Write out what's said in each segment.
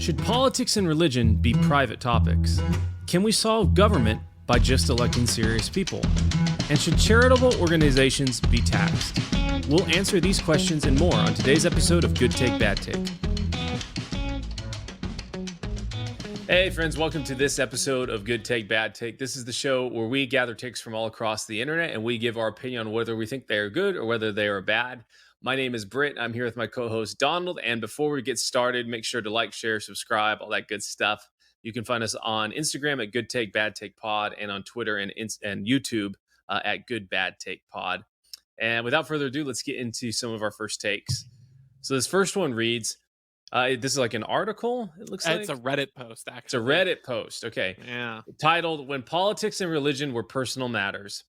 Should politics and religion be private topics? Can we solve government by just electing serious people? And should charitable organizations be taxed? We'll answer these questions and more on today's episode of Good Take, Bad Take. Hey friends, welcome to this episode of Good Take, Bad Take. This is the show where we gather takes from all across the internet and we give our opinion on whether we think they are good or whether they are bad. My name is Britt. I'm here with my co-host Donald. And before we get started, make sure to like, share, subscribe, all that good stuff. You can find us on Instagram at Good Take, Bad Take Pod and on Twitter and YouTube at Good Bad Take Pod. And without further ado, let's get into some of our first takes. So this first one reads, this is like an article, it looks like. It's a Reddit post, actually. It's a Reddit post, okay. Yeah. Titled, When Politics and Religion Were Personal Matters.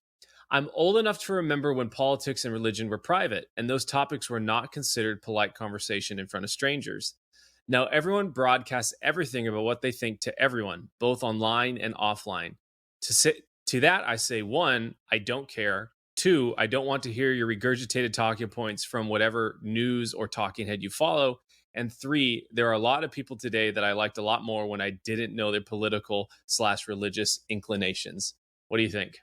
I'm old enough to remember when politics and religion were private, and those topics were not considered polite conversation in front of strangers. Now everyone broadcasts everything about what they think to everyone, both online and offline. To that, I say, 1, I don't care. 2, I don't want to hear your regurgitated talking points from whatever news or talking head you follow. And 3, there are a lot of people today that I liked a lot more when I didn't know their political/religious inclinations. What do you think?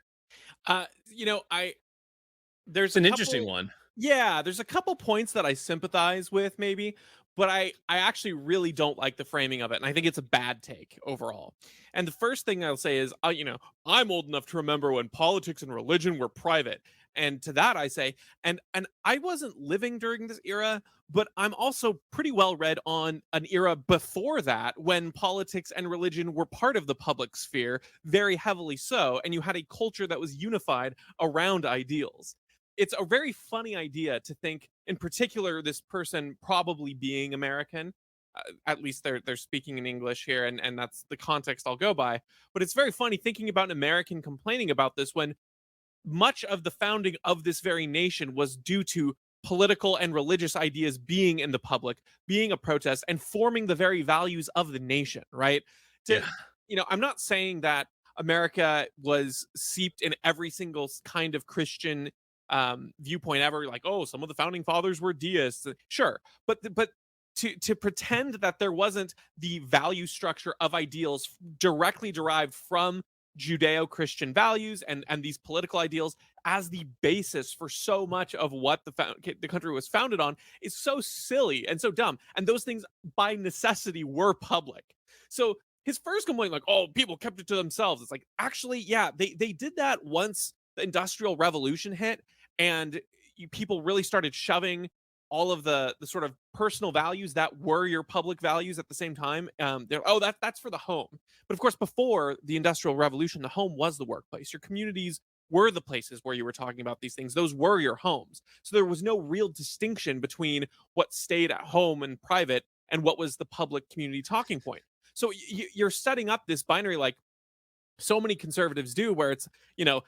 There's It's an interesting one. Yeah, there's a couple points that I sympathize with, maybe, but I actually really don't like the framing of it, and I think it's a bad take overall. And the first thing I'll say is, I'm old enough to remember when politics and religion were private. And to that I say, and I wasn't living during this era, but I'm also pretty well read on an era before that when politics and religion were part of the public sphere, very heavily so, and you had a culture that was unified around ideals. It's a very funny idea to think, in particular, this person probably being American. At least they're speaking in English here, and that's the context I'll go by. But it's very funny thinking about an American complaining about this when much of the founding of this very nation was due to political and religious ideas being in the public, being a protest, and forming the very values of the nation, right? I'm not saying that America was seeped in every single kind of Christian viewpoint ever, like, oh, some of the founding fathers were deists. Sure, but to pretend that there wasn't the value structure of ideals directly derived from Judeo-Christian values and these political ideals as the basis for so much of what the country was founded on is so silly and so dumb. And those things by necessity were public. So his first complaint, like, oh, people kept it to themselves. It's like, actually, yeah, they did that once the Industrial Revolution hit and people really started shoving all of the sort of personal values that were your public values at the same time. That's for the home. But of course, before the Industrial Revolution, the home was the workplace. Your communities were the places where you were talking about these things. Those were your homes. So there was no real distinction between what stayed at home and private and what was the public community talking point. So you're setting up this binary like so many conservatives do, where it's,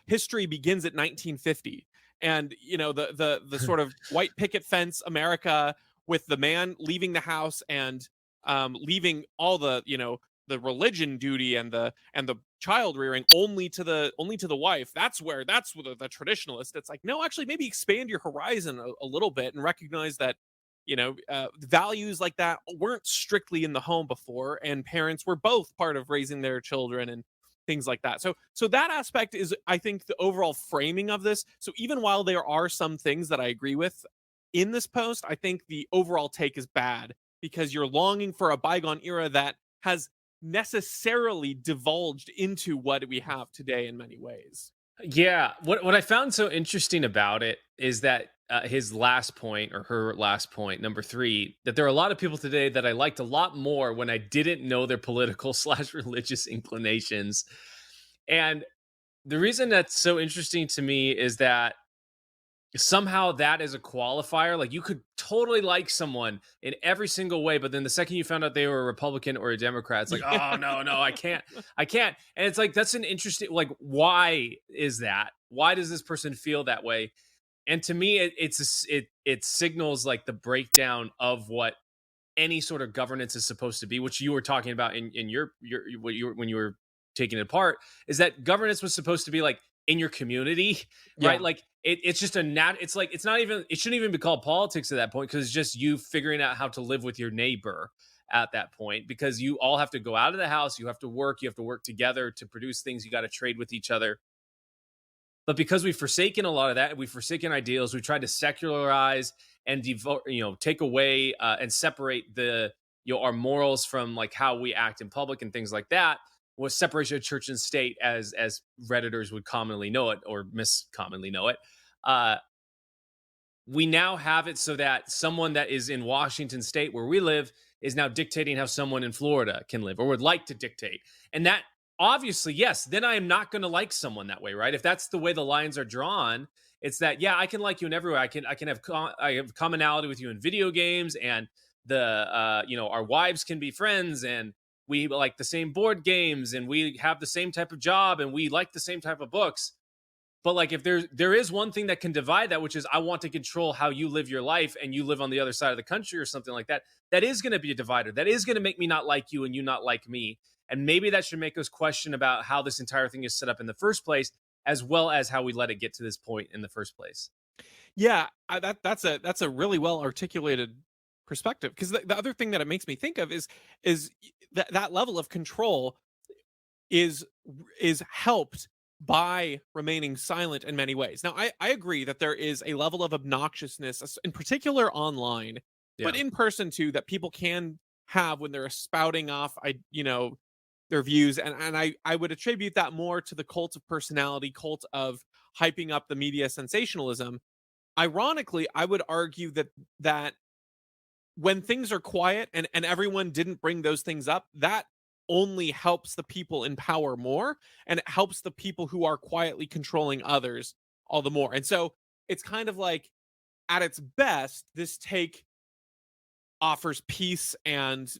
history begins at 1950. And, the sort of white picket fence America with the man leaving the house and leaving all the, the religion duty and the child rearing only to the wife. That's the traditionalist. It's like, no, actually, maybe expand your horizon a little bit and recognize that, values like that weren't strictly in the home before, and parents were both part of raising their children and things like that. So that aspect is, I think, the overall framing of this. So even while there are some things that I agree with in this post, I think the overall take is bad because you're longing for a bygone era that has necessarily divulged into what we have today in many ways. Yeah, what I found so interesting about it is that his last point, or her last point, number 3, that there are a lot of people today that I liked a lot more when I didn't know their political/religious inclinations. And the reason that's so interesting to me is that somehow that is a qualifier. Like, you could totally like someone in every single way, but then the second you found out they were a Republican or a Democrat, it's like, oh, no, I can't. And it's like, that's an interesting, like, why is that? Why does this person feel that way? And to me, it signals like the breakdown of what any sort of governance is supposed to be, which you were talking about in your when you were taking it apart, is that governance was supposed to be like in your community, right? Yeah. Like it's just it's like, it shouldn't even be called politics at that point, because it's just you figuring out how to live with your neighbor. at that point, because you all have to go out of the house, you have to work together to produce things, you got to trade with each other. But because we've forsaken a lot of that, we've forsaken ideals, we tried to secularize and devote, take away and separate our morals from like how we act in public and things like that, was separation of church and state, as redditors would commonly know it, or miscommonly know it. uh we now have it so that someone that is in Washington state where we live is now dictating how someone in Florida can live, or would like to dictate. And that, obviously, yes, then I am not going to like someone that way, right? If that's the way the lines are drawn, it's that, yeah, I can like you in every way. I can have I have commonality with you in video games, and our wives can be friends, and we like the same board games, and we have the same type of job, and we like the same type of books. But like, if there is one thing that can divide that, which is I want to control how you live your life, and you live on the other side of the country or something like that, that is going to be a divider. That is going to make me not like you and you not like me. And maybe that should make us question about how this entire thing is set up in the first place, as well as how we let it get to this point in the first place. Yeah, that's a really well articulated perspective, because the other thing that it makes me think of is that level of control is is helped by remaining silent in many ways. Now, I agree that there is a level of obnoxiousness, in particular online, but Yeah. in person too, that people can have when they're spouting off, their views, and I would attribute that more to the cult of personality, cult of hyping up the media sensationalism. Ironically, I would argue that when things are quiet and everyone didn't bring those things up, that only helps the people in power more, and it helps the people who are quietly controlling others all the more. And so it's kind of like, at its best, this take offers peace and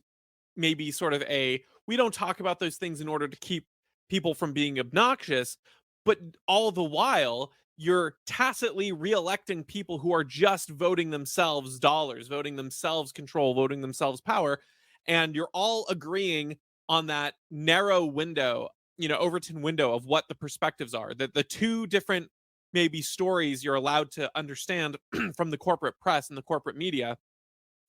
maybe sort of a, we don't talk about those things in order to keep people from being obnoxious, but all the while you're tacitly reelecting people who are just voting themselves dollars, voting themselves control, voting themselves power, and you're all agreeing on that narrow window, Overton window of what the perspectives are, that the two different maybe stories you're allowed to understand from the corporate press and the corporate media.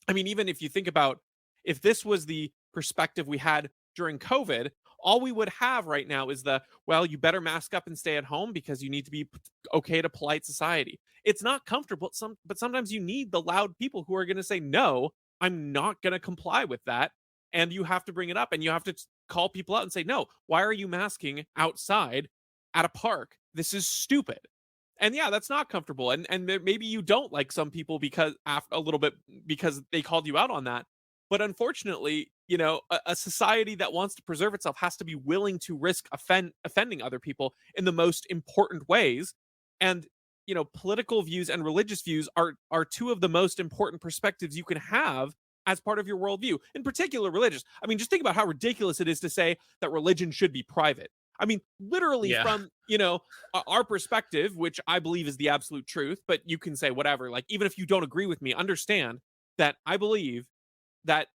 I mean, even if you think about, if this was the perspective we had during COVID, all we would have right now is well, you better mask up and stay at home because you need to be okay to polite society. It's not comfortable, but sometimes you need the loud people who are going to say, no, I'm not going to comply with that. And you have to bring it up, and you have to call people out and say, no, why are you masking outside at a park? This is stupid. And yeah, that's not comfortable. And maybe you don't like some people because a little bit, because they called you out on that. But unfortunately, a society that wants to preserve itself has to be willing to risk offending other people in the most important ways. And political views and religious views are two of the most important perspectives you can have as part of your worldview. In particular, religious. I mean, just think about how ridiculous it is to say that religion should be private. I mean, literally, Yeah. from our perspective, which I believe is the absolute truth, but you can say whatever. Like, even if you don't agree with me, understand that I believe that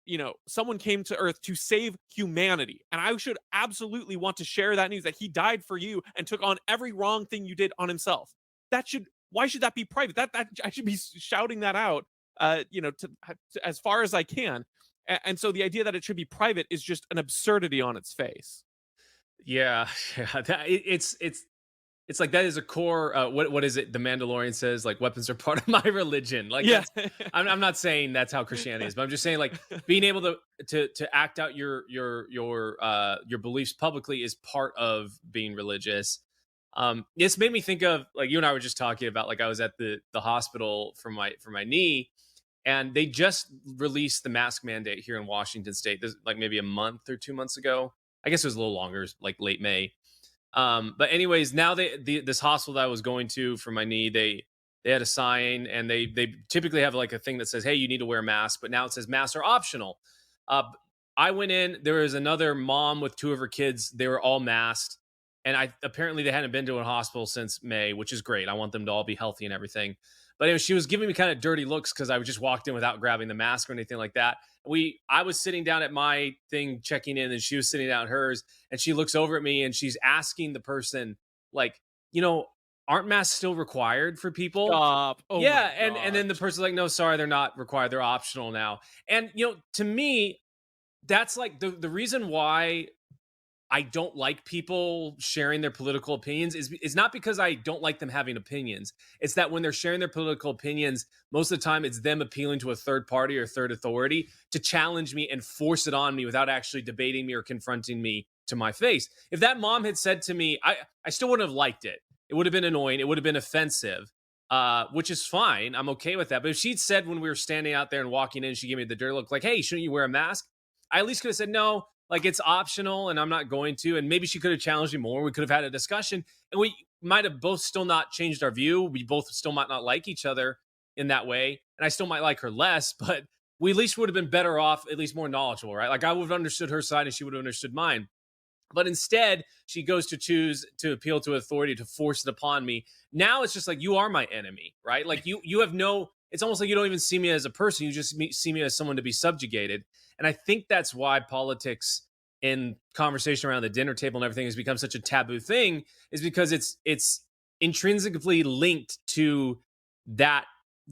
someone came to earth to save humanity, and I should absolutely want to share that news, that he died for you and took on every wrong thing you did on himself. That should Why should that be private? That I should be shouting that out, as far as I can. And so the idea that it should be private is just an absurdity on its face. Yeah. Yeah. It's like that is a core. What is it? The Mandalorian says like weapons are part of my religion. Like Yeah. that's. I'm not saying that's how Christianity is, but I'm just saying like being able to act out your beliefs publicly is part of being religious. This made me think of, like, you and I were just talking about, like, I was at the hospital for my knee, and they just released the mask mandate here in Washington State. This like maybe a month or 2 months ago. I guess it was a little longer, it was like late May. But anyways, now this hospital that I was going to for my knee, they had a sign, and they typically have like a thing that says, "Hey, you need to wear a mask," but now it says masks are optional. I went in. There was another mom with two of her kids. They were all masked, and I apparently they hadn't been to a hospital since May, which is great. I want them to all be healthy and everything. But anyway, she was giving me kind of dirty looks because I just walked in without grabbing the mask or anything like that. I was sitting down at my thing checking in, and she was sitting down at hers, and she looks over at me and she's asking the person, like, you know, aren't masks still required for people? Stop. Oh my Yeah, and then the gosh. person's like, no, sorry, they're not required, they're optional now. And to me, that's like the reason why I don't like people sharing their political opinions is not because I don't like them having opinions. It's that when they're sharing their political opinions, most of the time it's them appealing to a third party or third authority to challenge me and force it on me without actually debating me or confronting me to my face. If that mom had said to me, I still wouldn't have liked it. It would have been annoying. It would have been offensive, which is fine. I'm okay with that. But if she'd said when we were standing out there and walking in, she gave me the dirty look like, hey, shouldn't you wear a mask? I at least could have said, no, like it's optional and I'm not going to. And maybe she could have challenged me more. We could have had a discussion and we might have both still not changed our view. We both still might not like each other in that way. And I still might like her less, but we at least would have been better off, at least more knowledgeable, right? Like I would have understood her side and she would have understood mine. But instead, she goes to choose to appeal to authority to force it upon me. Now it's just like you are my enemy, right? Like you have no. It's almost like you don't even see me as a person. You just see me as someone to be subjugated. And I think that's why politics and conversation around the dinner table and everything has become such a taboo thing. Is because it's intrinsically linked to that.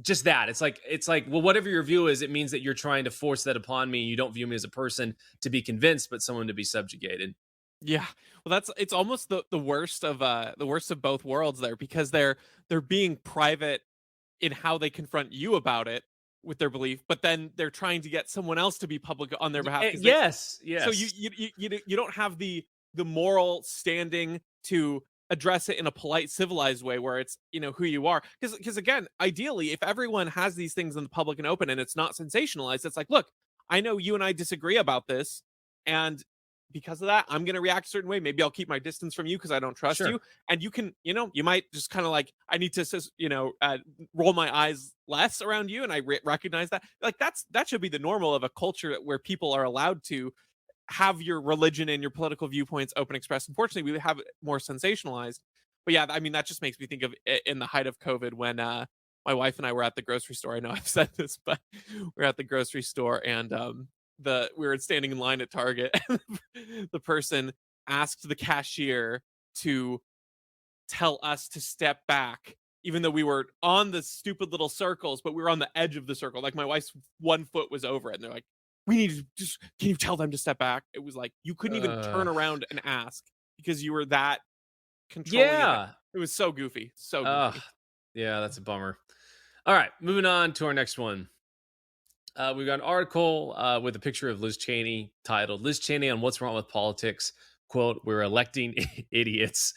Just that. It's like well, whatever your view is, it means that you're trying to force that upon me. You don't view me as a person to be convinced, but someone to be subjugated. Yeah. Well, that's it's almost the worst of both worlds there because they're being private in how they confront you about it with their belief, but then they're trying to get someone else to be public on their behalf because they Yes, so you yes, you don't have the moral standing to address it in a polite, civilized way where it's who you are. Because again, ideally, if everyone has these things in the public and open and it's not sensationalized, it's like, look, I know you and I disagree about this, and because of that, I'm going to react a certain way. Maybe I'll keep my distance from you because I don't trust you. sure. And you can, you might just kind of like, I need to, roll my eyes less around you, and I recognize that. Like that should be the normal of a culture where people are allowed to have your religion and your political viewpoints open expressed. Unfortunately, we have it more sensationalized. But yeah, I mean that just makes me think of in the height of COVID when my wife and I were at the grocery store. I know I've said this, but we're at the grocery store and the we were standing in line at Target and the person asked the cashier to tell us to step back even though we were on the stupid little circles, but we were on the edge of the circle. Like my wife's one foot was over it, and they're like, "We need to just. Can you tell them to step back?" It was like you couldn't even Uh, turn around and ask because you were that controlling of it. yeah. It was so goofy, so Ugh, goofy. yeah, that's a bummer. All right, moving on to our next one. We've got an article with a picture of Liz Cheney titled "Liz Cheney on What's Wrong with Politics." Quote: "We're electing idiots."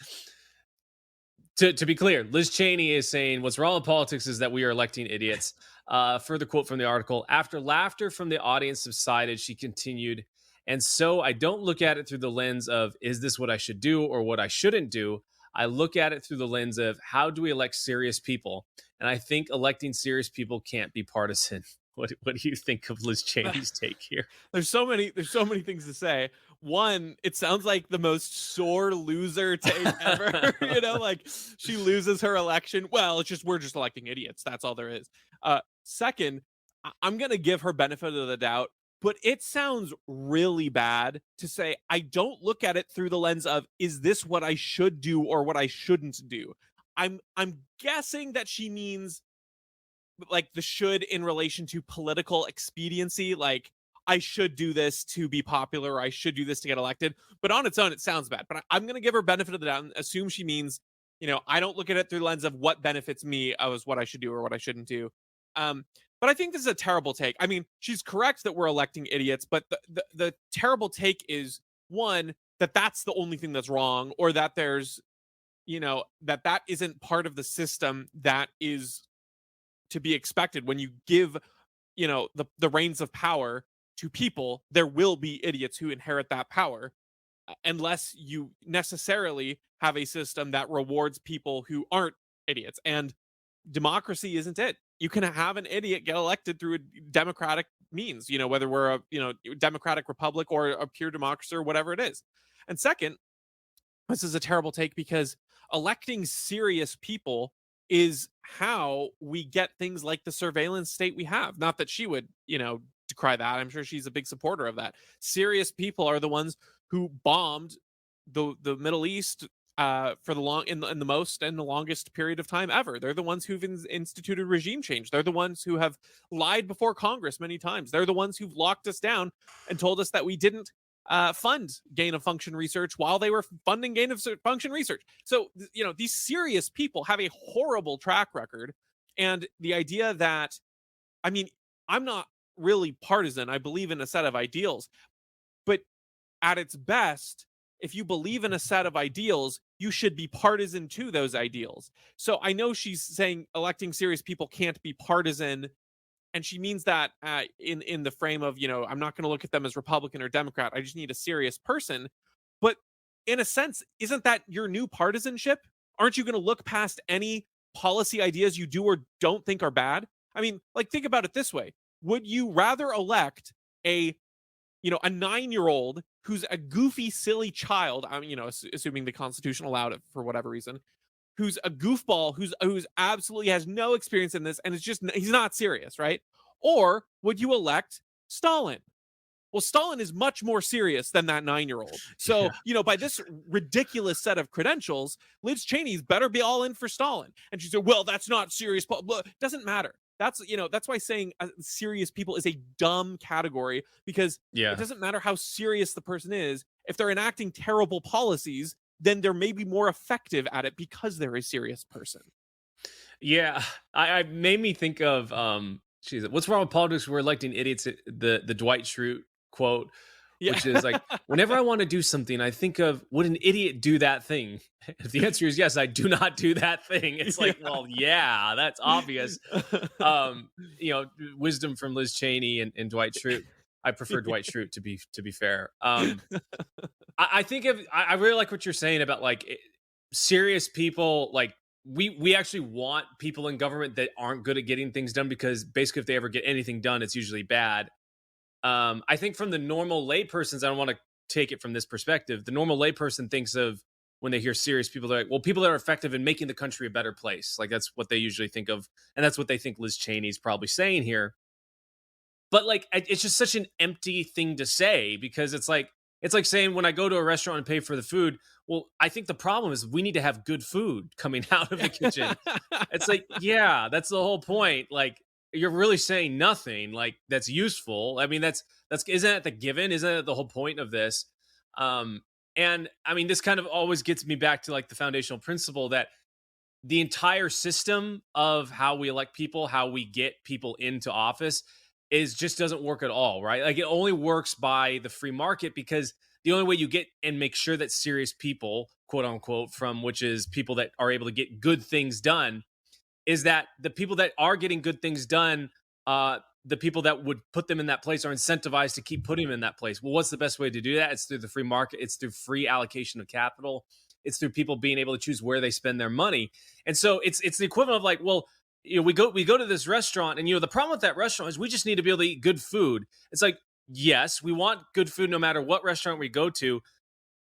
To be clear, Liz Cheney is saying what's wrong with politics is that we are electing idiots. Further quote from the article: after laughter from the audience subsided, she continued, and so I don't look at it through the lens of is this what I should do or what I shouldn't do. I look at it through the lens of how do we elect serious people? And I think electing serious people can't be partisan. What do you think of Liz Cheney's take here? There's so many things to say. One, it sounds like the most sore loser take ever. Like she loses her election. Well, it's just we're just electing idiots. That's all there is. Second, I'm gonna give her benefit of the doubt, but it sounds really bad to say I don't look at it through the lens of is this what I should do or what I shouldn't do. I'm guessing that she means like the should in relation to political expediency, like I should do this to be popular, or I should do this to get elected. But on its own, it sounds bad. But I'm going to give her benefit of the doubt and assume she means, I don't look at it through the lens of what benefits me as what I should do or what I shouldn't do. Um, but I think this is a terrible take. I mean, she's correct that we're electing idiots, but the terrible take is one that that's the only thing that's wrong, or that there's, that isn't part of the system that is to be expected when you give the reins of power to people. There will be idiots who inherit that power unless you necessarily have a system that rewards people who aren't idiots. And democracy isn't it. You can have an idiot get elected through a democratic means, whether we're a democratic republic or a pure democracy or whatever it is. And second, this is a terrible take because electing serious people is how we get things like the surveillance state we have. Not that she would, decry that. I'm sure she's a big supporter of that. Serious people are the ones who bombed the Middle East for the long in the most and the longest period of time ever. They're the ones who've instituted regime change. They're the ones who have lied before Congress many times. They're the ones who've locked us down and told us that we didn't fund gain of function research while they were funding gain of function research. So, these serious people have a horrible track record. And the idea that, I mean, I'm not really partisan. I believe in a set of ideals, but at its best, if you believe in a set of ideals, you should be partisan to those ideals. So I know she's saying electing serious people can't be partisan, and she means that in the frame of, I'm not going to look at them as Republican or Democrat. I just need a serious person. But in a sense, isn't that your new partisanship? Aren't you going to look past any policy ideas you do or don't think are bad? I mean, like, think about it this way: would you rather elect a a 9-year-old who's a goofy, silly child? I mean, assuming the Constitution allowed it for whatever reason, who's a goofball, who's absolutely has no experience in this, and it's just he's not serious, right? Or would you elect Stalin? Well, Stalin is much more serious than that 9-year-old. So, Yeah. by this ridiculous set of credentials, Liz Cheney's better be all in for Stalin. And she said, well, that's not serious. Doesn't matter. That's why saying serious people is a dumb category, because it Yeah. doesn't matter how serious the person is. If they're enacting terrible policies, then they're maybe more effective at it because they're a serious person. Yeah. I made me think of what's wrong with politics? We're electing idiots. The Dwight Schrute quote, Yeah. which is like, whenever I want to do something, I think of, would an idiot do that thing? If the answer is yes, I do not do that thing. It's like, well, yeah, that's obvious. Um, wisdom from Liz Cheney and Dwight Schrute. I prefer Dwight Schrute to be fair. I think I really like what you're saying about like serious people. Like we actually want people in government that aren't good at getting things done, because basically if they ever get anything done, it's usually bad. I think from the normal laypersons, I don't want to take it from this perspective. The normal layperson thinks of, when they hear serious people, they're like, well, people that are effective in making the country a better place. Like that's what they usually think of, and that's what they think Liz Cheney's probably saying here. But like, it's just such an empty thing to say, because it's like saying, when I go to a restaurant and pay for the food, well, I think the problem is we need to have good food coming out of the kitchen. It's like, yeah, that's the whole point. Like, you're really saying nothing like that's useful. I mean, that's isn't that the given? Isn't that the whole point of this? Um, and I mean, this kind of always gets me back to like the foundational principle that the entire system of how we elect people, how we get people into office, is just doesn't work at all, right? Like, it only works by the free market, because the only way you get and make sure that serious people, quote unquote, from which is people that are able to get good things done, is that the people that are getting good things done, the people that would put them in that place are incentivized to keep putting them in that place. Well, what's the best way to do that? It's through the free market. It's through free allocation of capital. It's through people being able to choose where they spend their money. And so it's the equivalent of like, well, we go to this restaurant, and the problem with that restaurant is we just need to be able to eat good food. It's like, yes, we want good food no matter what restaurant we go to.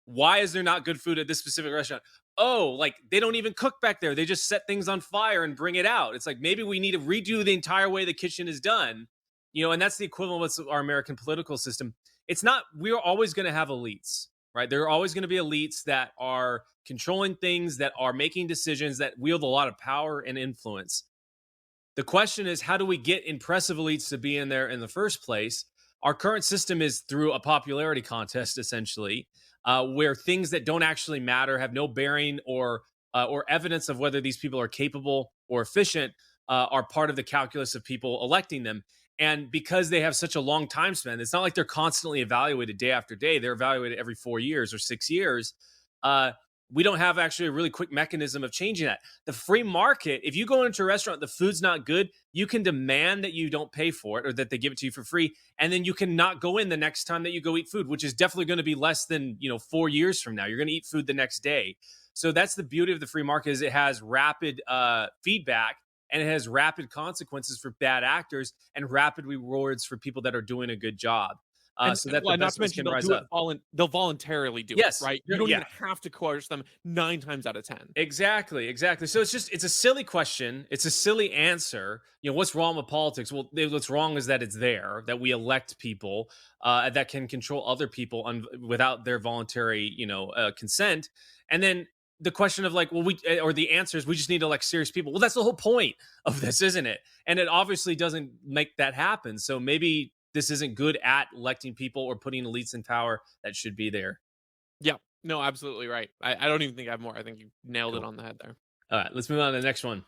Why is there not good food at this specific restaurant? Oh, like they don't even cook back there. They just set things on fire and bring it out. It's like, maybe we need to redo the entire way the kitchen is done. And that's the equivalent with our American political system. It's not, we're always going to have elites, right? There are always going to be elites that are controlling things, that are making decisions, that wield a lot of power and influence. The question is, how do we get impressive elites to be in there in the first place? Our current system is through a popularity contest, essentially, where things that don't actually matter, have no bearing or evidence of whether these people are capable or efficient, are part of the calculus of people electing them. And because they have such a long time span, it's not like they're constantly evaluated day after day. They're evaluated every 4 years or 6 years. Uh, we don't have actually a really quick mechanism of changing that. The free market, if you go into a restaurant, the food's not good, you can demand that you don't pay for it, or that they give it to you for free. And then you can not go in the next time that you go eat food, which is definitely going to be less than, 4 years from now. You're going to eat food the next day. So that's the beauty of the free market, is it has rapid feedback, and it has rapid consequences for bad actors and rapid rewards for people that are doing a good job. And So that the well, not best to ones mention can they'll rise do it up. they'll voluntarily do it, Yes. right? You don't Yeah. even have to coerce them 9 times out of 10. Exactly. So it's a silly question. It's a silly answer. What's wrong with politics? Well, what's wrong is that it's there, that we elect people that can control other people without their voluntary, consent. And then the question of like, well, or the answer is we just need to elect serious people. Well, that's the whole point of this, isn't it? And it obviously doesn't make that happen. So maybe this isn't good at electing people or putting elites in power that should be there. Yeah. No, absolutely right. I don't even think I have more. I think you nailed it Cool. on the head there. All right, let's move on to the next one.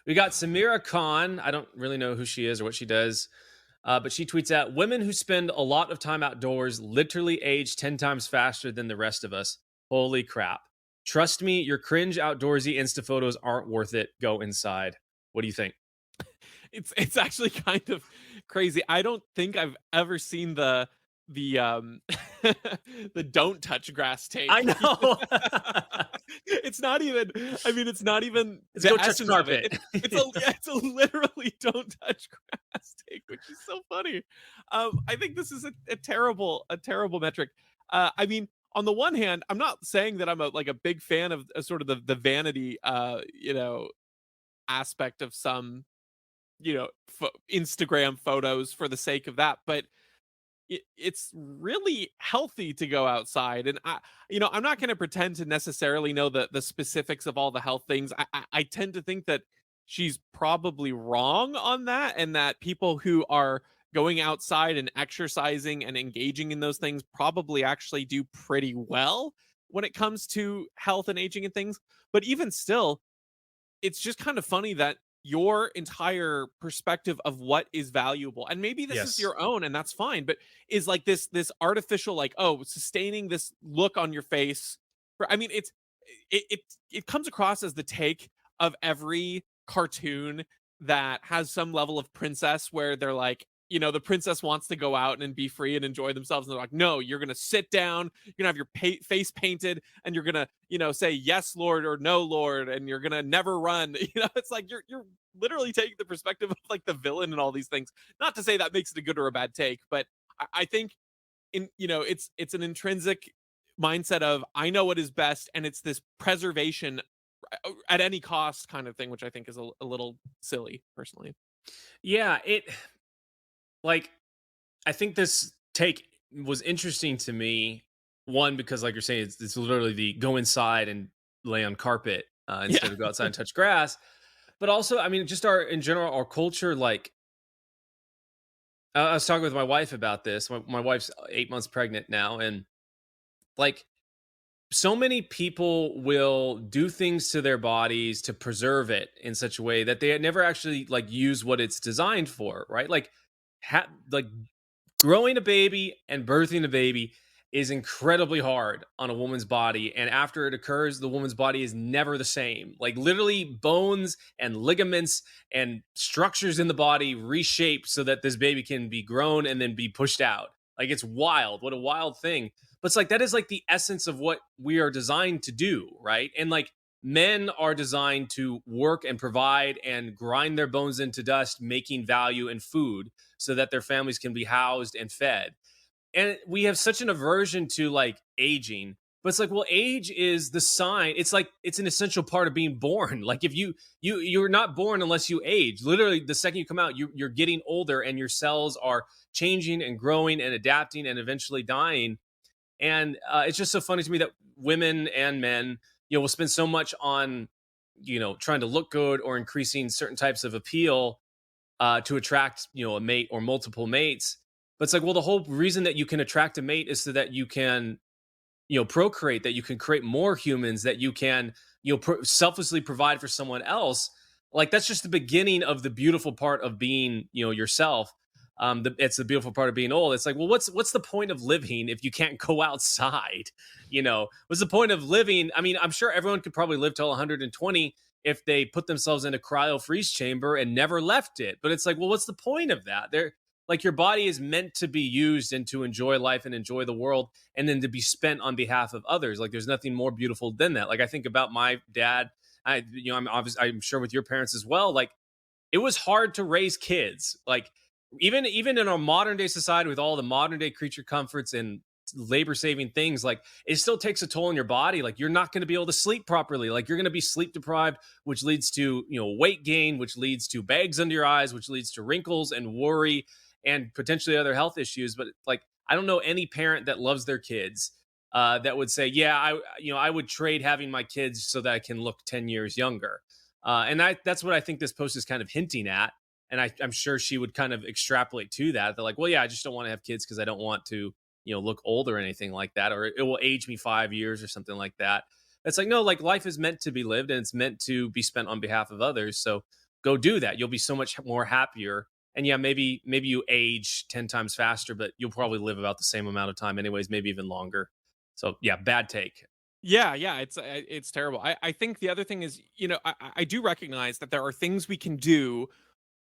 We got Samira Khan. I don't really know who she is or what she does, but she tweets out, women who spend a lot of time outdoors literally age 10 times faster than the rest of us. Holy crap. Trust me, your cringe outdoorsy Insta photos aren't worth it. Go inside. What do you think? It's actually kind of crazy. I don't think I've ever seen the the don't touch grass I take. know. It's not even, I mean, it's not even Let's the go touch essence of it. carpet. It's a yeah, it's a literally don't touch grass take, which is so funny. I think this is a terrible metric. I mean, on the one hand, I'm not saying that I'm a big fan of sort of the vanity aspect of some Instagram photos for the sake of that, but it's really healthy to go outside. And I'm not going to pretend to necessarily know the specifics of all the health things. I tend to think that she's probably wrong on that, and that people who are going outside and exercising and engaging in those things probably actually do pretty well when it comes to health and aging and things. But even still, it's just kind of funny that your entire perspective of what is valuable, and maybe this is Yes. your own and that's fine, but is like this artificial, like, oh, sustaining this look on your face I mean, it comes across as the take of every cartoon that has some level of princess where they're like, the princess wants to go out and be free and enjoy themselves. And they're like, no, you're going to sit down, you're going to have your face painted, and you're going to, say yes, Lord, or no, Lord, and you're going to never run. It's like you're literally taking the perspective of like the villain and all these things. Not to say that makes it a good or a bad take, but I think it's an intrinsic mindset of I know what is best, and it's this preservation at any cost kind of thing, which I think is a little silly personally. Yeah, like I think this take was interesting to me. One, because like you're saying, it's literally the go inside and lay on carpet Yeah. instead of go outside and touch grass. But also, I mean, just our in general, our culture. Like I was talking with my wife about this. My wife's 8 months pregnant now, and like so many people will do things to their bodies to preserve it in such a way that they never actually like use what it's designed for, right? Like growing a baby and birthing a baby is incredibly hard on a woman's body. And after it occurs, the woman's body is never the same. Like literally, bones and ligaments and structures in the body reshape so that this baby can be grown and then be pushed out. Like it's wild. What a wild thing. But it's like that is like the essence of what we are designed to do, right? And like men are designed to work and provide and grind their bones into dust, making value in food so that their families can be housed and fed. And we have such an aversion to like aging, but it's like, well, age is the sign. It's like it's an essential part of being born. Like if you're not born unless you age. Literally, the second you come out, you're getting older, and your cells are changing and growing and adapting and eventually dying. And it's just so funny to me that women and men, will spend so much on, trying to look good or increasing certain types of appeal to attract a mate or multiple mates. But it's like, well, the whole reason that you can attract a mate is so that you can procreate, that you can create more humans, that you can selflessly provide for someone else. Like that's just the beginning of the beautiful part of being yourself. It's the beautiful part of being old. It's like, well, what's the point of living if you can't go outside? What's the point of living? I mean, I'm sure everyone could probably live till 120 if they put themselves in a cryo freeze chamber and never left it. But it's like, well, what's the point of that? They're like, your body is meant to be used and to enjoy life and enjoy the world, and then to be spent on behalf of others. Like there's nothing more beautiful than that. Like I think about my dad. I'm sure with your parents as well. Like it was hard to raise kids. Like even in our modern day society with all the modern day creature comforts and labor saving things, like it still takes a toll on your body. Like you're not going to be able to sleep properly. Like you're going to be sleep deprived, which leads to weight gain, which leads to bags under your eyes, which leads to wrinkles and worry and potentially other health issues. But like I don't know any parent that loves their kids that would say, "Yeah, I would trade having my kids so that I can look 10 years younger." And that's what I think this post is kind of hinting at. And I'm sure she would kind of extrapolate to that. They're like, "Well, yeah, I just don't want to have kids because I don't want to, look old or anything like that, or it will age me 5 years or something like that." It's like, no, like life is meant to be lived and it's meant to be spent on behalf of others. So go do that. You'll be so much more happier. And yeah, maybe you age 10 times faster, but you'll probably live about the same amount of time anyways, maybe even longer. So yeah, bad take. Yeah, yeah, it's terrible. I think the other thing is, I do recognize that there are things we can do.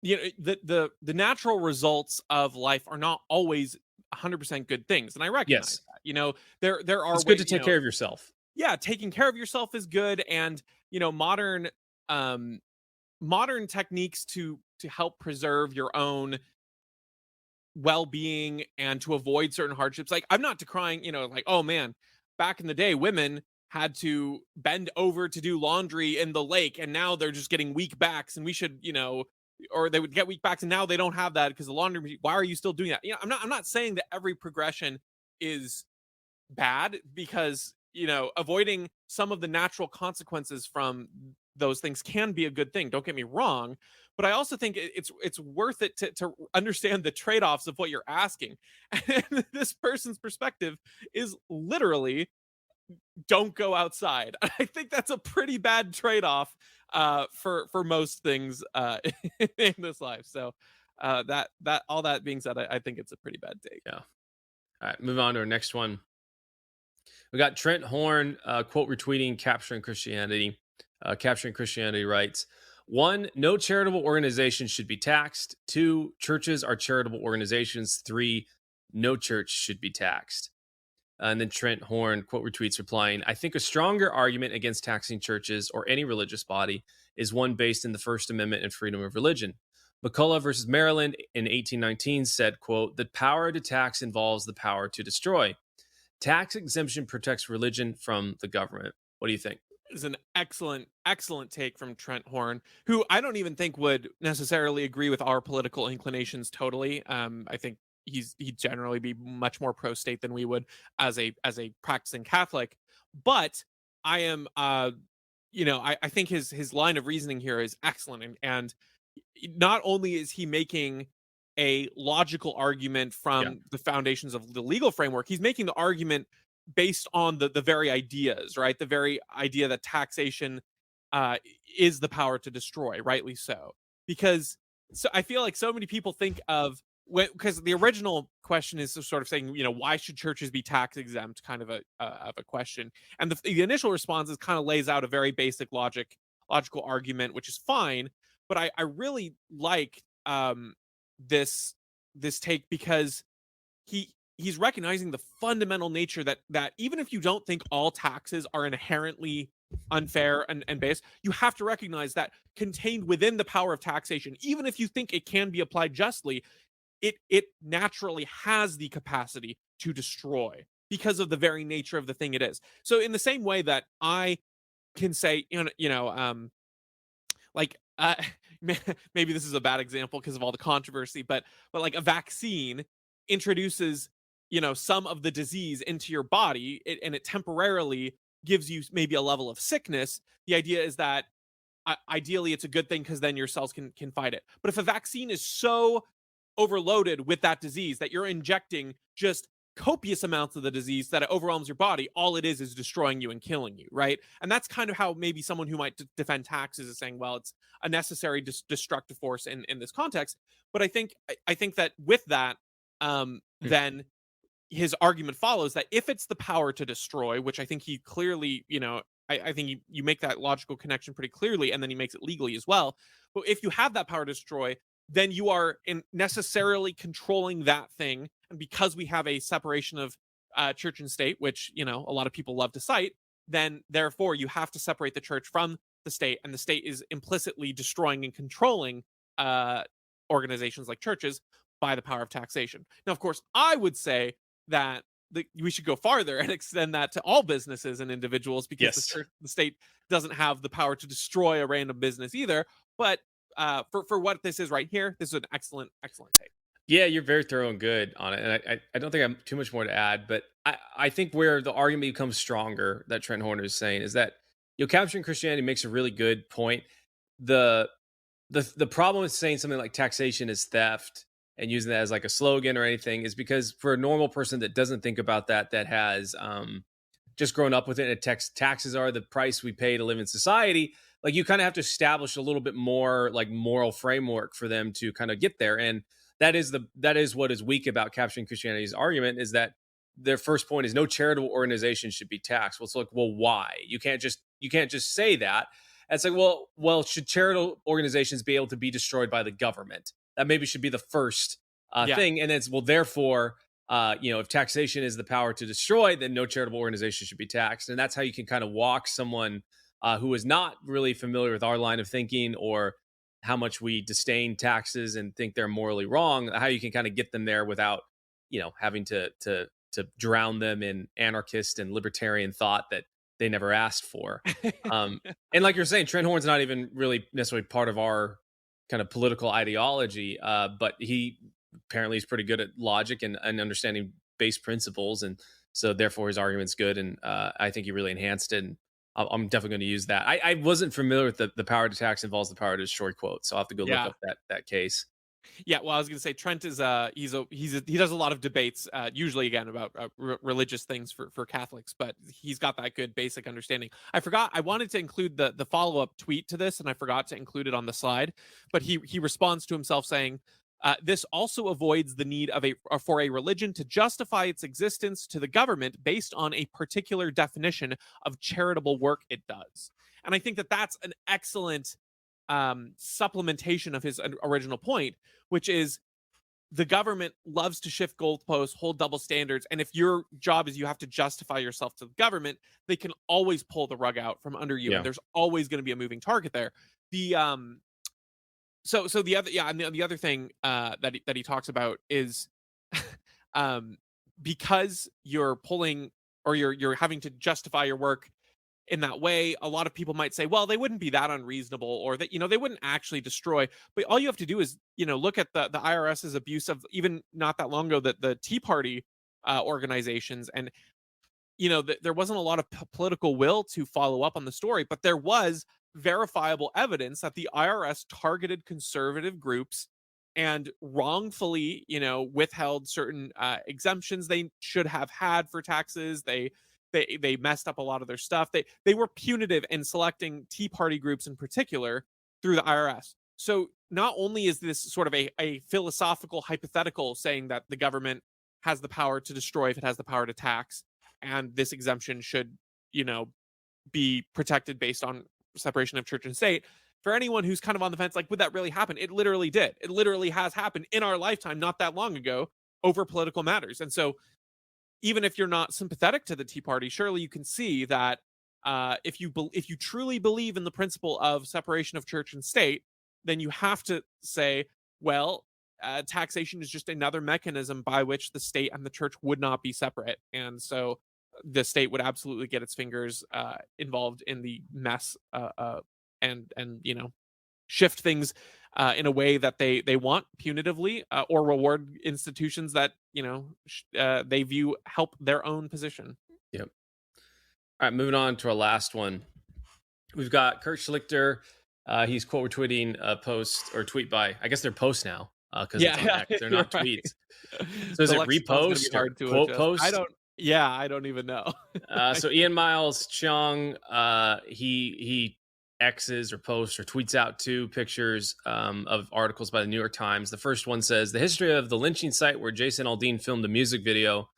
The natural results of life are not always 100% good things, and I recognize Yes. that. There are It's good ways. to take care of yourself. Yeah, taking care of yourself is good, and um, modern techniques to help preserve your own well-being and to avoid certain hardships. Like, I'm not decrying, like, oh man, back in the day women had to bend over to do laundry in the lake, and now they're just getting weak backs, and we should, or they would get weak backs and now they don't have that because the laundry, why are you still doing that? I'm not saying that every progression is bad, because avoiding some of the natural consequences from those things can be a good thing, don't get me wrong, but I also think it's worth it to understand the trade-offs of what you're asking. And this person's perspective is literally, don't go outside. I think that's a pretty bad trade-off for most things in this life. So that all that being said, I think it's a pretty bad take. Yeah. All right, move on to our next one. We got Trent Horn, quote retweeting Capturing Christianity. Capturing Christianity writes, one, no charitable organization should be taxed. Two, churches are charitable organizations. Three, no church should be taxed. And then Trent Horn, quote retweets, replying, I think a stronger argument against taxing churches or any religious body is one based in the First Amendment and freedom of religion. McCullough versus Maryland in 1819 said, quote, the power to tax involves the power to destroy. Tax exemption protects religion from the government. What do you think? Is an excellent, excellent take from Trent Horn, who I don't even think would necessarily agree with our political inclinations totally. I think he'd generally be much more pro state than we would as a practicing Catholic. But I am, I think his line of reasoning here is excellent, and not only is he making a logical argument Yeah. from the foundations of the legal framework, he's making the argument based on the very ideas, right? The very idea that taxation uh, is the power to destroy, rightly so. Because so I feel like so many people think of, because the original question is sort of saying, why should churches be tax exempt, kind of a question, and the initial response is kind of lays out a very basic logical argument, which is fine, but I really like this this take, because he's recognizing the fundamental nature that even if you don't think all taxes are inherently unfair and base, you have to recognize that contained within the power of taxation, even if you think it can be applied justly, it naturally has the capacity to destroy because of the very nature of the thing it is. So in the same way that I can say, like maybe this is a bad example because of all the controversy, but like a vaccine introduces some of the disease into your body, and it temporarily gives you maybe a level of sickness. The idea is that ideally it's a good thing because then your cells can fight it. But if a vaccine is so overloaded with that disease that you're injecting just copious amounts of the disease that it overwhelms your body, all it is destroying you and killing you, right? And that's kind of how maybe someone who might defend taxes is saying, well, it's a necessary destructive force in this context. But I think that with that, Hmm. then his argument follows that if it's the power to destroy, which I think he clearly, I think you make that logical connection pretty clearly, and then he makes it legally as well. But if you have that power to destroy, then you are necessarily controlling that thing. And because we have a separation of church and state, which a lot of people love to cite, then therefore you have to separate the church from the state, and the state is implicitly destroying and controlling uh, organizations like churches by the power of taxation. Now, of course, I would say that we should go farther and extend that to all businesses and individuals, because Yes. the state doesn't have the power to destroy a random business either. But for what this is right here, this is an excellent, excellent take. Yeah, you're very thorough and good on it. And I don't think I have too much more to add, but I think where the argument becomes stronger that Trent Horner is saying is that, capturing Christianity makes a really good point. The the problem with saying something like taxation is theft and using that as like a slogan or anything is because for a normal person that doesn't think about that, that has just grown up with it, and taxes are the price we pay to live in society. Like, you kind of have to establish a little bit more like moral framework for them to kind of get there, and that is what is weak about capturing Christianity's argument, is that their first point is no charitable organization should be taxed. Well, it's like, well, why? You can't just say that. And it's like, well, should charitable organizations be able to be destroyed by the government? That maybe should be the first Yeah. thing. And it's, well, therefore, if taxation is the power to destroy, then no charitable organization should be taxed. And that's how you can kind of walk someone who is not really familiar with our line of thinking, or how much we disdain taxes and think they're morally wrong. How you can kind of get them there without, having to drown them in anarchist and libertarian thought that they never asked for. Um, and like you're saying, Trent Horn's not even really necessarily part of our kind of political ideology, but he apparently is pretty good at logic and understanding base principles, and so therefore his argument's good. And I think he really enhanced it. And I'm definitely going to use that. I wasn't familiar with the power to tax involves the power to destroy quote, so I'll have to go look Yeah. up that case. Yeah, well, I was gonna say Trent is he does a lot of debates, usually again about religious things for Catholics, but he's got that good basic understanding. I wanted to include the follow up tweet to this, and I forgot to include it on the slide. But he responds to himself saying, "This also avoids the need of for a religion to justify its existence to the government based on a particular definition of charitable work it does." And I think that that's an excellent supplementation of his original point, which is the government loves to shift goalposts, hold double standards, and if your job is you have to justify yourself to the government, they can always pull the rug out from under you, and Yeah, there's always going to be a moving target there. The so the other yeah, and the other thing that he talks about is um because you're pulling or you're having to justify your work in that way, a lot of people might say, well, they wouldn't be that unreasonable, or that, they wouldn't actually destroy. But all you have to do is, look at the IRS's abuse of, even not that long ago, that the Tea Party organizations. And, there wasn't a lot of political will to follow up on the story, but there was verifiable evidence that the IRS targeted conservative groups and wrongfully, withheld certain exemptions they should have had for taxes. They messed up a lot of their stuff. They were punitive in selecting Tea Party groups in particular through the IRS. So not only is this sort of a philosophical hypothetical saying that the government has the power to destroy if it has the power to tax, and this exemption should, you know, be protected based on separation of church and state. For anyone who's kind of on the fence, like, would that really happen? It literally did. It literally has happened in our lifetime, not that long ago, over political matters. And so even if you're not sympathetic to the Tea Party, surely you can see that if you truly believe in the principle of separation of church and state, then you have to say, well, taxation is just another mechanism by which the state and the church would not be separate, and so the state would absolutely get its fingers involved in the mess, and shift things in a way that they want punitively, or reward institutions that they view help their own position. yep. All right, moving on to our last one. We've got Kurt Schlichter. He's quote retweeting a post or tweet by, I guess they're posts now because it's on Yeah, X. They're you're not right. tweets. So is The it lexicon's gonna be repost or hard to quote adjust. post? Yeah, I don't even know. So Ian Miles Chung, he X's or posts or tweets out two pictures of articles by the New York Times. The first one says the history of the lynching site where Jason Aldean filmed a music video.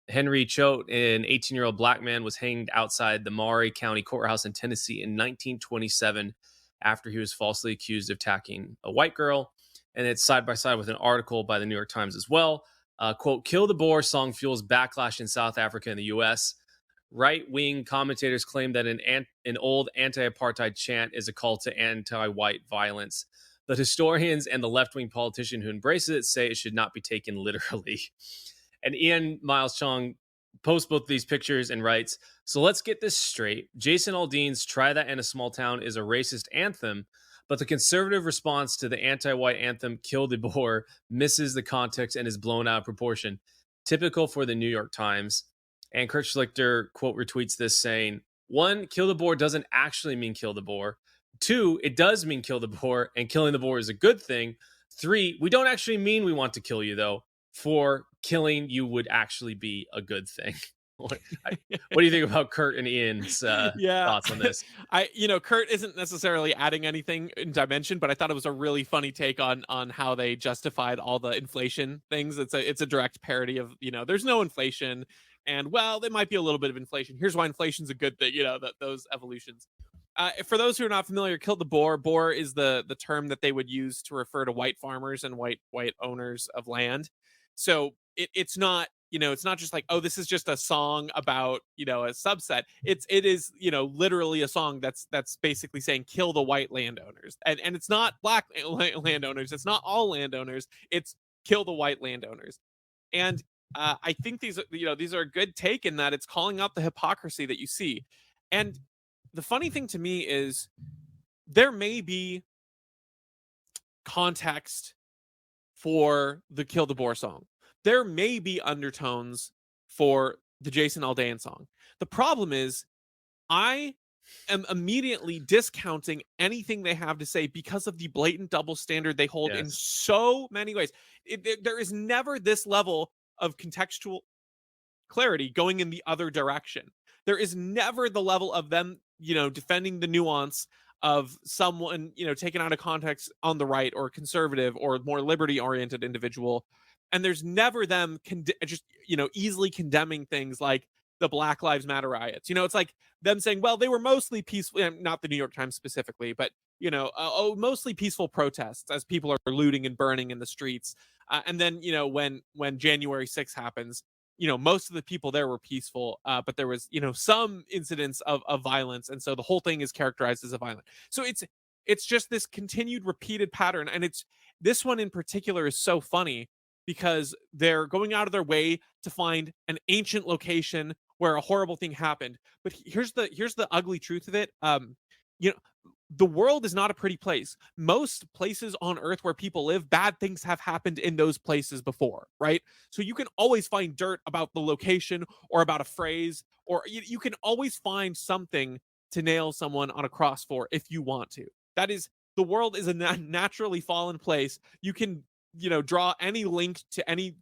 Henry Choate, an 18-year-old black man, was hanged outside the Maury County Courthouse in Tennessee in 1927 after he was falsely accused of attacking a white girl. And it's side by side with an article by the New York Times as well. Quote, Kill the Boer song fuels backlash in South Africa and the U.S. Right-wing commentators claim that an old anti-apartheid chant is a call to anti-white violence. But historians and the left-wing politician who embraces it say it should not be taken literally. And Ian Miles Chung posts both these pictures and writes, so let's get this straight. Jason Aldean's Try That in a Small Town is a racist anthem, but the conservative response to the anti-white anthem Kill the Boer misses the context and is blown out of proportion. typical for the New York Times. And Kurt Schlichter quote retweets this saying, one, kill the boar doesn't actually mean kill the boar. Two, it does mean kill the boar, and killing the boar is a good thing. Three, we don't actually mean we want to kill you, though. Four, killing you would actually be a good thing. what, what do you think about Kurt and Ian's Yeah. thoughts on this? Kurt isn't necessarily adding anything in dimension, but I thought it was a really funny take on how they justified all the inflation things. It's a direct parody of, there's no inflation, and well, there might be a little bit of inflation. Here's why inflation's a good thing, that those evolutions. For those who are not familiar, kill the boar. Boar is the term that they would use to refer to white farmers and white owners of land. So it's not, it's not just like, oh, this is just a song about, a subset. It is, literally a song that's basically saying kill the white landowners. And it's not black landowners, it's not all landowners, it's kill the white landowners. And I think these are a good take in that it's calling out the hypocrisy that you see. And the funny thing to me is there may be context for the Kill the Boar song. There may be undertones for the Jason Aldean song. The problem is I am immediately discounting anything they have to say because of the blatant double standard they hold in Yes. so many ways. There is never this level of contextual clarity going in the other direction. There is never the level of them, defending the nuance of someone, taken out of context on the right or conservative or more liberty oriented individual. And there's never them just, easily condemning things like the Black Lives Matter riots. It's like them saying, well, they were mostly peaceful, not the New York Times specifically, but, mostly peaceful protests as people are looting and burning in the streets. And then, when January 6th happens, most of the people there were peaceful, but there was, some incidents of violence. And so the whole thing is characterized as a violent. So it's just this continued repeated pattern. And this one in particular is so funny because they're going out of their way to find an ancient location where a horrible thing happened. But here's the ugly truth of it. You know, the world is not a pretty place. Most places on earth where people live, bad things have happened in those places before, right? So you can always find dirt about the location or about a phrase, or you can always find something to nail someone on a cross for if you want to. That is, the world is a naturally fallen place. You can, draw any link to any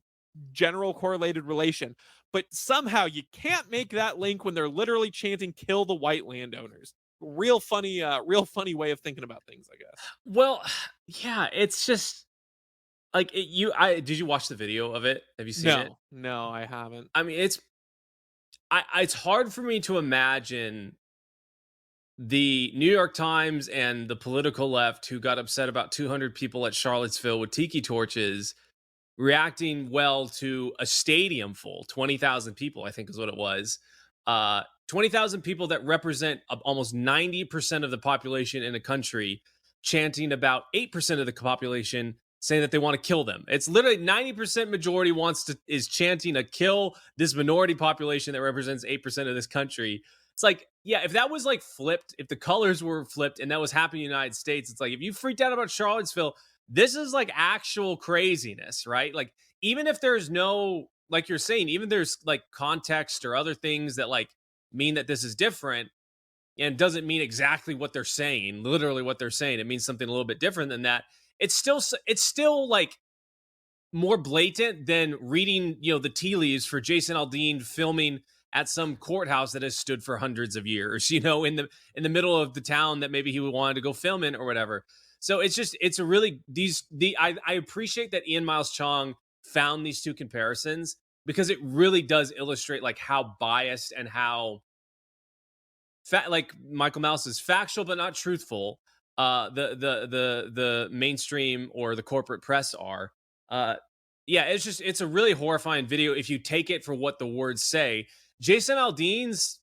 general correlated relation, but somehow you can't make that link when they're literally chanting kill the white landowners. Real funny way of thinking about things, I guess. Well, yeah, it's just like I did you watch the video of it? Have you seen it? No, I haven't. I mean, it's hard for me to imagine the New York Times and the political left who got upset about 200 people at Charlottesville with tiki torches reacting well to a stadium full, 20,000 people, I think is what it was. 20,000 people that represent almost 90% of the population in the country chanting about 8% of the population saying that they want to kill them. It's literally 90% majority is chanting a kill this minority population that represents 8% of this country. It's like, yeah, if that was like flipped, if the colors were flipped and that was happening in the United States, it's like if you freaked out about Charlottesville, this is like actual craziness, right? Like, even if there's no, like you're saying, even there's like context or other things that like mean that this is different and doesn't mean exactly what they're saying, literally what they're saying. It means something a little bit different than that. It's still like more blatant than reading, the tea leaves for Jason Aldean filming at some courthouse that has stood for hundreds of years, in the middle of the town that maybe he wanted to go film in or whatever. So it's a really I appreciate that Ian Miles Chong found these two comparisons because it really does illustrate like how biased and how like Michael Mouse is factual but not truthful. The mainstream or the corporate press are. Yeah, it's a really horrifying video if you take it for what the words say. Jason Aldean's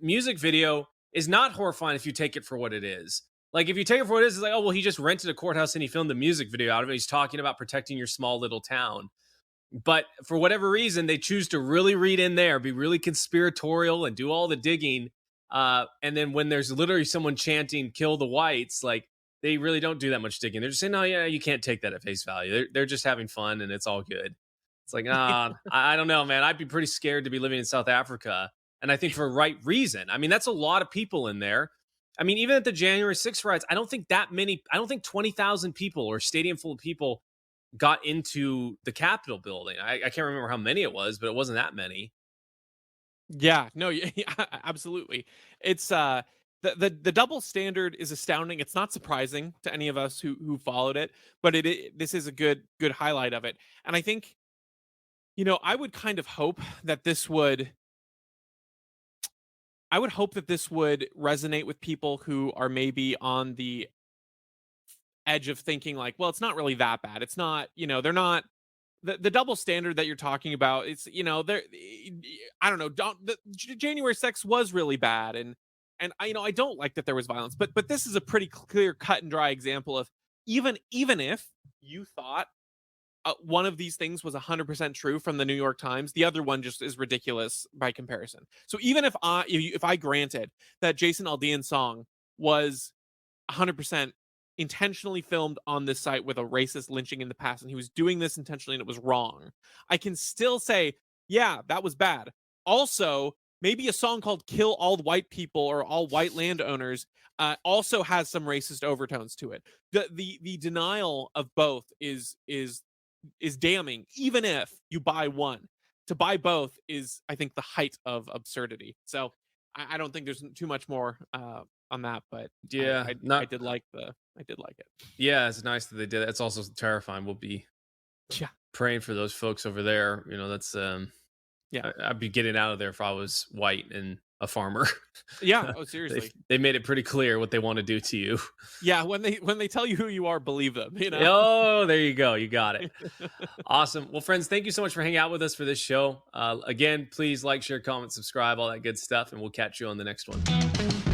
music video is not horrifying if you take it for what it is. Like, if you take it for what it is, it's like, oh, well, he just rented a courthouse and he filmed a music video out of it. He's talking about protecting your small little town. But for whatever reason, they choose to really read in there, be really conspiratorial and do all the digging. And then when there's literally someone chanting kill the whites, like, they really don't do that much digging. They're just saying, no, yeah, you can't take that at face value. They're just having fun and it's all good. It's like, I don't know, man. I'd be pretty scared to be living in South Africa. And I think for a right reason. I mean, that's a lot of people in there. I mean, even at the January 6th riots, I don't think 20,000 people or stadium full of people got into the Capitol building. I can't remember how many it was, but it wasn't that many. Yeah, no, yeah, yeah, absolutely. It's the double standard is astounding. It's not surprising to any of us who followed it, but this is a good highlight of it. And I think, I would kind of hope that this would resonate with people who are maybe on the edge of thinking like, well, it's not really that bad. It's not, they're not the double standard that you're talking about. It's, there, I don't know. January 6th was really bad, and I don't like that there was violence, but this is a pretty clear, cut and dry example of even if you thought one of these things was 100% true from the New York Times, the other one just is ridiculous by comparison. So even if I granted that Jason Aldean's song was 100% intentionally filmed on this site with a racist lynching in the past, and he was doing this intentionally and it was wrong, I can still say, yeah, that was bad. Also, maybe a song called Kill All White People or All White Landowners also has some racist overtones to it. The denial of both is damning, even if you buy one. To buy both is, I think, the height of absurdity. So I don't think there's too much more on that, but Yeah, I not did like it. yeah, it's nice that they did it. It's also terrifying. We'll be Yeah, praying for those folks over there. That's yeah, I'd be getting out of there if I was white and a farmer. yeah. Oh, they seriously. they made it pretty clear what they want to do to you. Yeah, when they tell you who you are, believe them. Oh, there you go. You got it. Awesome. Well, friends, thank you so much for hanging out with us for this show. Again, please like, share, comment, subscribe, all that good stuff, and we'll catch you on the next one.